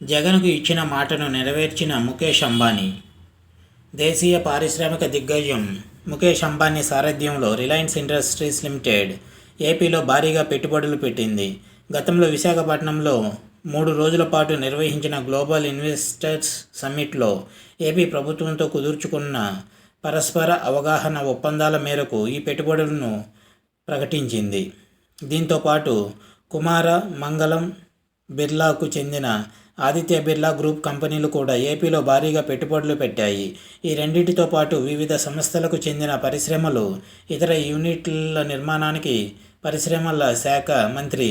జగన్కు ఇచ్చిన మాటను నెరవేర్చిన ముఖేష్ అంబానీ. దేశీయ పారిశ్రామిక దిగ్గజం ముఖేష్ అంబానీ సారథ్యంలో రిలయన్స్ ఇండస్ట్రీస్ లిమిటెడ్ ఏపీలో భారీగా పెట్టుబడులు పెట్టింది. గతంలో విశాఖపట్నంలో 3 రోజుల పాటు నిర్వహించిన గ్లోబల్ ఇన్వెస్టర్స్ సమ్మిట్లో ఏపీ ప్రభుత్వంతో కుదుర్చుకున్న పరస్పర అవగాహన ఒప్పందాల మేరకు ఈ పెట్టుబడులను ప్రకటించింది. దీంతో పాటు కుమార మంగళం బిర్లాకు చెందిన ఆదిత్య బిర్లా గ్రూప్ కంపెనీలు కూడా ఏపీలో భారీగా పెట్టుబడులు పెట్టాయి. ఈ రెండింటితో పాటు వివిధ సంస్థలకు చెందిన పరిశ్రమలు, ఇతర యూనిట్ల నిర్మాణానికి పరిశ్రమల శాఖ మంత్రి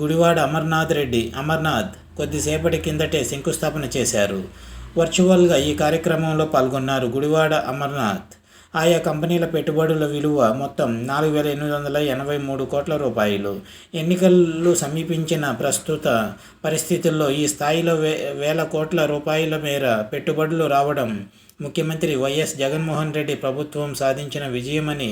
గుడివాడ అమర్నాథ్ కొద్దిసేపటి కిందటే శంకుస్థాపన చేశారు. వర్చువల్గా ఈ కార్యక్రమంలో పాల్గొన్నారు గుడివాడ అమర్నాథ్. ఆయా కంపెనీల పెట్టుబడుల విలువ మొత్తం 4,883 కోట్ల రూపాయలు. ఎన్నికలు సమీపించిన ప్రస్తుత పరిస్థితుల్లో ఈ స్థాయిలో వేల కోట్ల రూపాయల మేర పెట్టుబడులు రావడం ముఖ్యమంత్రి వైఎస్ జగన్మోహన్ రెడ్డి ప్రభుత్వం సాధించిన విజయమని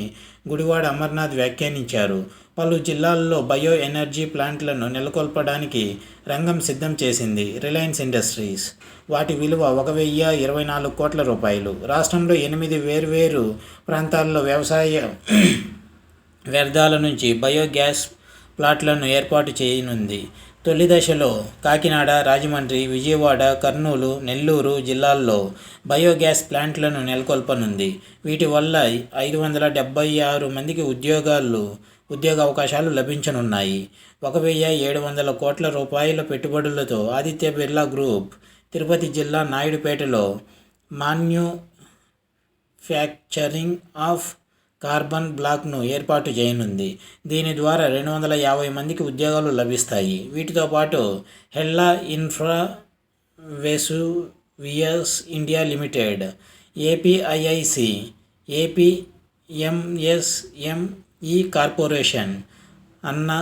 గుడివాడ అమర్నాథ్ వ్యాఖ్యానించారు. పలు జిల్లాల్లో బయో ఎనర్జీ ప్లాంట్లను నెలకొల్పడానికి రంగం సిద్ధం చేసింది రిలయన్స్ ఇండస్ట్రీస్. వాటి విలువ 1,024 కోట్ల రూపాయలు. రాష్ట్రంలో 8 వేర్వేరు ప్రాంతాల్లో వ్యవసాయ వ్యర్థాల నుంచి బయోగ్యాస్ ప్లాంట్లను ఏర్పాటు చేయనుంది. తొలి దశలో కాకినాడ, రాజమండ్రి, విజయవాడ, కర్నూలు, నెల్లూరు జిల్లాల్లో బయోగ్యాస్ ప్లాంట్లను నెలకొల్పనుంది. వీటి వల్ల 576 మందికి ఉద్యోగ అవకాశాలు లభించనున్నాయి. 1,700 కోట్ల రూపాయల పెట్టుబడులతో ఆదిత్య బిర్లా గ్రూప్ తిరుపతి జిల్లా నాయుడుపేటలో మ్యాన్యుఫ్యాక్చరింగ్ ఆఫ్ కార్బన్ బ్లాక్ను ఏర్పాటు చేయనుంది. దీని ద్వారా 250 మందికి ఉద్యోగాలు లభిస్తాయి. వీటితో పాటు Hella infra Vesuvius India limited, APIIC, APMSME corporation, Anna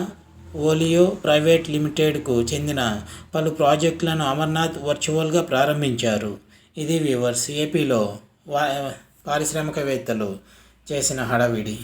oleo private లిమిటెడ్కు చెందిన పలు ప్రాజెక్టులను అమర్నాథ్ వర్చువల్గా ప్రారంభించారు. ఇది వ్యూవర్స్, ఏపీలో పారిశ్రామికవేత్తలు చేసిన హడావిడి.